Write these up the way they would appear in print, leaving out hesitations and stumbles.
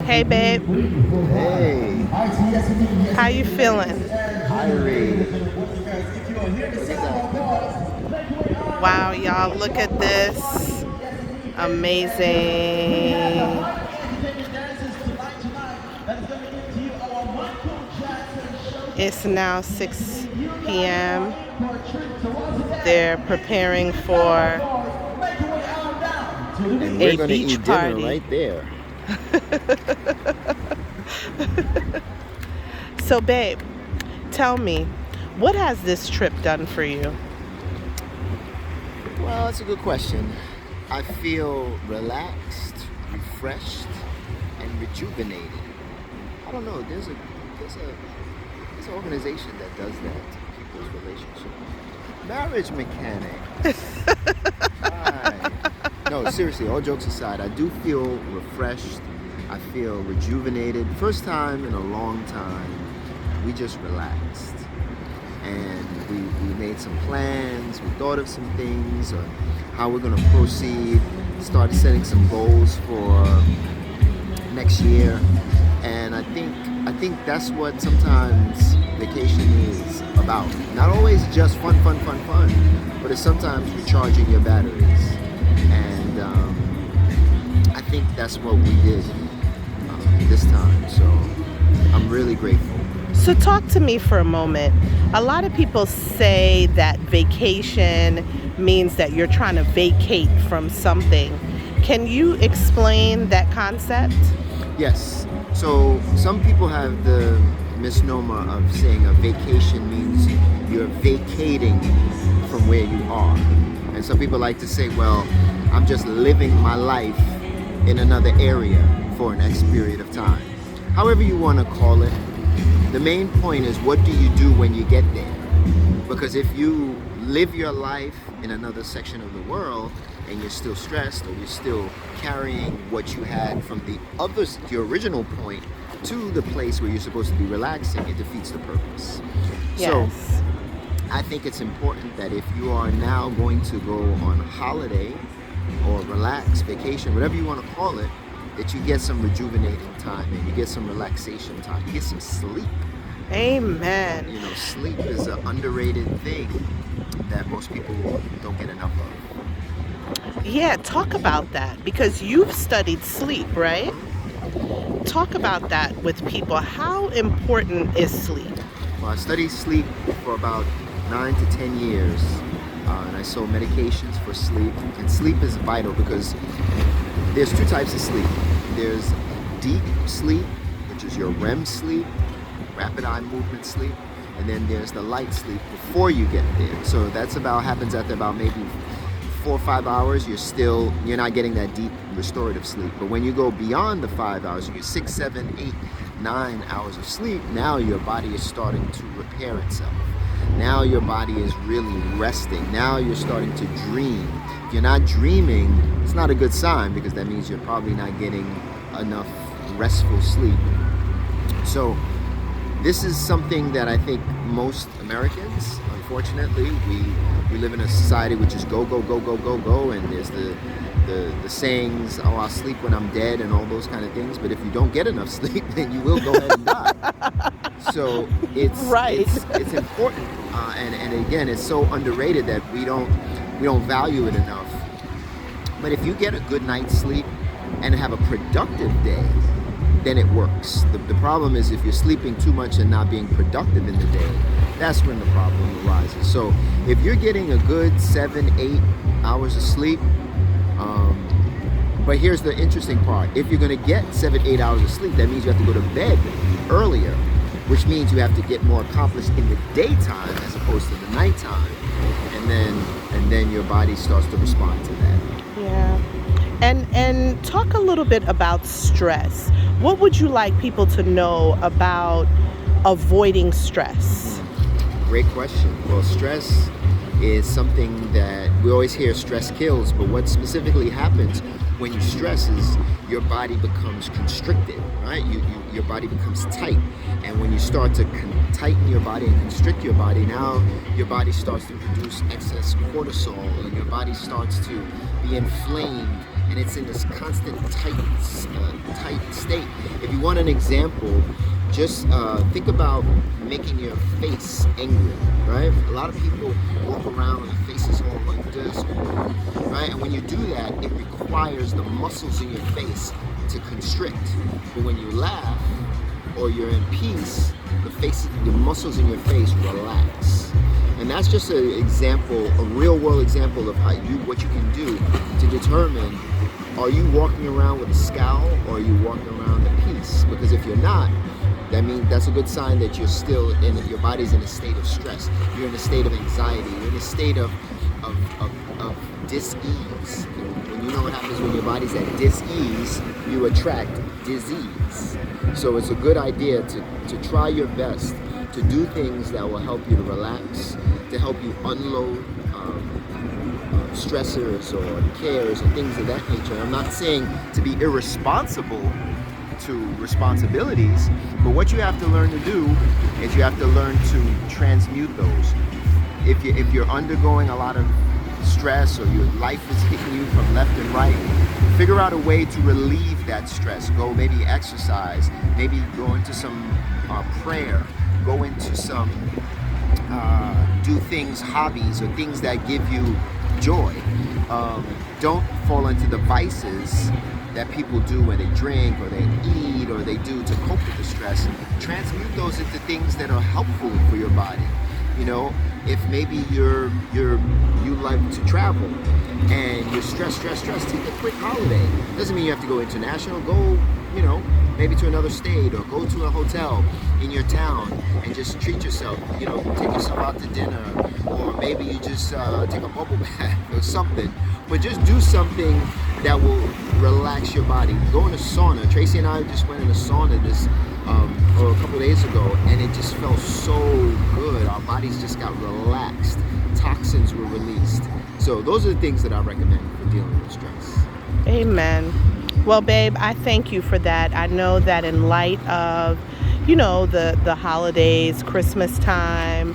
Hey, babe. Hey, How you feeling? Irie. Wow, y'all, look at this. Amazing. It's now 6 p.m. They're preparing for And we're a gonna beach eat dinner party. right there. So, babe, tell me, what has this trip done for you? Well, that's a good question. I feel relaxed, refreshed, and rejuvenated. I don't know. There's an organization that does that to people's relationships. Marriage mechanics. Right. No, seriously. All jokes aside, I do feel refreshed. I feel rejuvenated. First time in a long time, we just relaxed. And we made some plans, we thought of some things, or how we're gonna proceed, started setting some goals for next year. And I think that's what sometimes vacation is about. Not always just fun, fun, fun, fun, but it's sometimes recharging your batteries. And I think that's what we did this time. So I'm really grateful. So, talk to me for a moment. A lot of people say that vacation means that you're trying to vacate from something. Can you explain that concept? Yes. So some people have the misnomer of saying a vacation means you're vacating from where you are. And some people like to say, well, I'm just living my life in another area for an X period of time. However you want to call it, the main point is, what do you do when you get there? Because if you live your life in another section of the world and you're still stressed, or you're still carrying what you had from your original point to the place where you're supposed to be relaxing, it defeats the purpose. So Yes. I think it's important that if you are now going to go on holiday or relax, vacation, whatever you want to call it, that you get some rejuvenating time and you get some relaxation time, you get some sleep. Amen. You know, sleep is an underrated thing that most people don't get enough of. Yeah, talk about that because you've studied sleep, right? Talk about that with people. How important is sleep? Well, I studied sleep for about 9 to 10 years, and I sold medications for sleep. And sleep is vital because there's two types of sleep. There's deep sleep, which is your REM sleep, rapid eye movement sleep, and then there's the light sleep before you get there. So that's happens after about maybe 4 or 5 hours. You're not getting that deep restorative sleep. But when you go beyond the 5 hours, you get 6, 7, 8, 9 hours of sleep. Now your body is starting to repair itself. Now your body is really resting. Now you're starting to dream. If you're not dreaming, it's not a good sign, because that means you're probably not getting enough restful sleep. So this is something that I think most Americans, unfortunately, we live in a society which is go, go, go, go, go, go, and there's the sayings, oh, I'll sleep when I'm dead, and all those kind of things. But if you don't get enough sleep, then you will go ahead and die. So it's Right. it's important, and again, it's so underrated that we don't value it enough. But if you get a good night's sleep and have a productive day, then it works. The problem is if you're sleeping too much and not being productive in the day, that's when the problem arises. So if you're getting a good 7, 8 hours of sleep, but here's the interesting part. If you're going to get 7, 8 hours of sleep, that means you have to go to bed earlier, which means you have to get more accomplished in the daytime as opposed to the nighttime. And then your body starts to respond to that. Yeah. And talk a little bit about stress. What would you like people to know about avoiding stress? Great question. Well, stress is something that we always hear stress kills, but what specifically happens when you stress is your body becomes constricted, right? Your body becomes tight. And when you start to tighten your body and constrict your body, now your body starts to produce excess cortisol, and your body starts to be inflamed, and it's in this constant tight state. If you want an example, just think about making your face angry, right? A lot of people walk around and their face is all like this, right? And when you do that, it requires the muscles in your face to constrict. But when you laugh or you're in peace, the muscles in your face relax. And that's just an example, a real world example of what you can do to determine, are you walking around with a scowl or are you walking around in peace? Because if you're not, that means that's a good sign that you're still your body's in a state of stress. You're in a state of anxiety. You're in a state of dis-ease. When you know what happens when your body's at dis-ease, you attract disease. So it's a good idea to try your best to do things that will help you to relax, to help you unload stressors or cares or things of that nature. I'm not saying to be irresponsible to responsibilities, but what you have to learn to do is you have to learn to transmute those. If you're undergoing a lot of stress or your life is hitting you from left and right, figure out a way to relieve that stress. Go maybe exercise, maybe go into some prayer, go into some do things, hobbies or things that give you joy. Don't fall into the vices that people do when they drink or they eat or they do to cope with the stress. Transmute those into things that are helpful for your body. You know, if maybe you like to travel and you're stressed, take a quick holiday. Doesn't mean you have to go international. Go, you know, maybe to another state or go to a hotel in your town and just treat yourself. You know, take yourself out to dinner, or maybe you just take a bubble bath or something. But just do something that will relax your body. Go in a sauna. Tracy and I just went in a sauna a couple days ago, and it just felt so good. Our bodies just got relaxed. Toxins were released. So those are the things that I recommend for dealing with stress. Amen. Well, babe, I thank you for that. I know that in light of, you know, the holidays, Christmas time,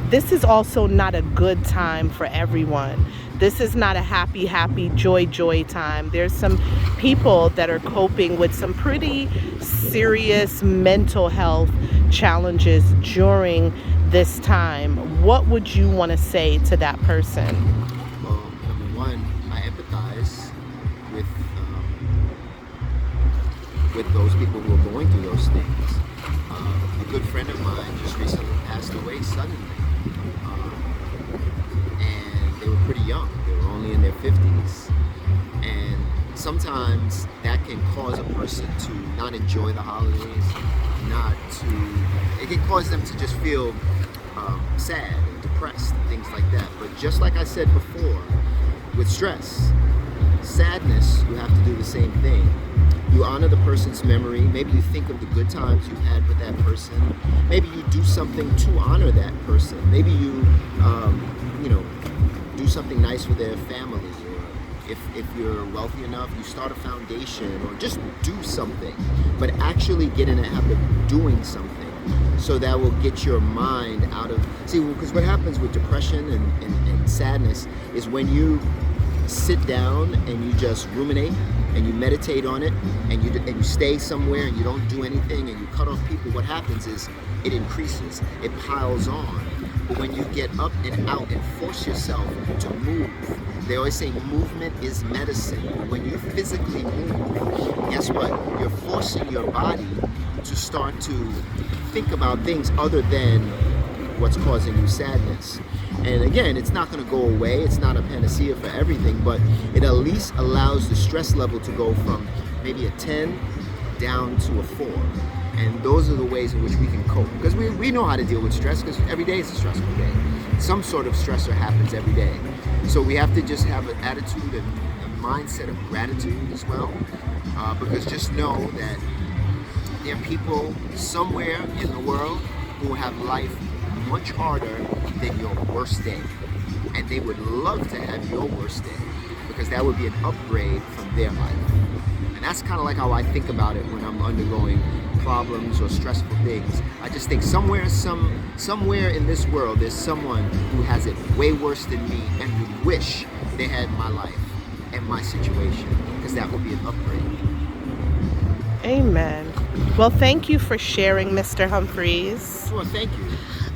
this is also not a good time for everyone. This is not a happy, joy time. There's some people that are coping with some pretty serious mental health challenges during this time. What would you want to say to that person? Well, number one, I empathize with those people who are going through those things. A good friend of mine just recently passed away suddenly. They were pretty young. They were only in their 50s. And sometimes that can cause a person to not enjoy the holidays, it can cause them to just feel sad and depressed and things like that. But just like I said before, with stress, sadness, you have to do the same thing. You honor the person's memory. Maybe you think of the good times you've had with that person. Maybe you do something to honor that person. Maybe you, do something nice for their family, or if you're wealthy enough, you start a foundation, or just do something, but actually get in the habit of doing something, so that will get your mind out of, because what happens with depression and sadness is when you sit down and you just ruminate and you meditate on it and you stay somewhere and you don't do anything and you cut off people, what happens is it increases, it piles on. But when you get up and out and force yourself to move, they always say movement is medicine. When you physically move, guess what? You're forcing your body to start to think about things other than what's causing you sadness. And again, it's not going to go away. It's not a panacea for everything, but it at least allows the stress level to go from maybe a 10 down to a 4. And those are the ways in which we can cope. Because we know how to deal with stress, because every day is a stressful day. Some sort of stressor happens every day. So we have to just have an attitude and a mindset of gratitude as well. Because just know that there are people somewhere in the world who have life much harder than your worst day. And they would love to have your worst day, because that would be an upgrade from their life. And that's kind of like how I think about it when I'm undergoing problems or stressful things. I just think somewhere in this world there's someone who has it way worse than me and would wish they had my life. in my situation, because that would be an upgrade. Amen. Well, thank you for sharing, Mr. Humphreys. Well, thank you.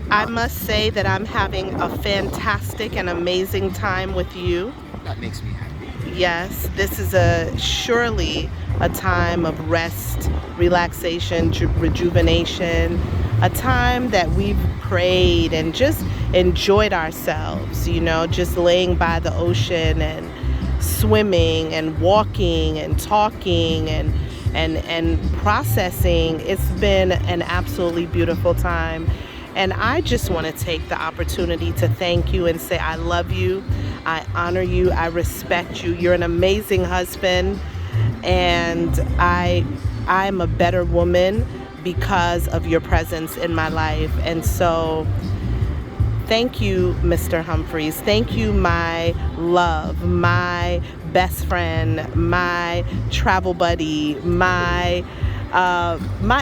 I must say that I'm having a fantastic and amazing time with you. That makes me happy. Yes, this is surely a time of rest, relaxation, rejuvenation, a time that we've prayed and just enjoyed ourselves, just laying by the ocean and swimming and walking and talking and processing. It's been an absolutely beautiful time. And I just want to take the opportunity to thank you and say I love you, I honor you, I respect you. You're an amazing husband, and I'm a better woman because of your presence in my life. And so thank you, Mr. Humphreys. Thank you, my love, my best friend, my travel buddy, my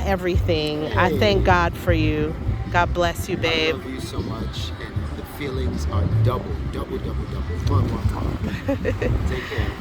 everything. I thank God for you. God bless you, babe. I love you so much, and the feelings are double. Take care.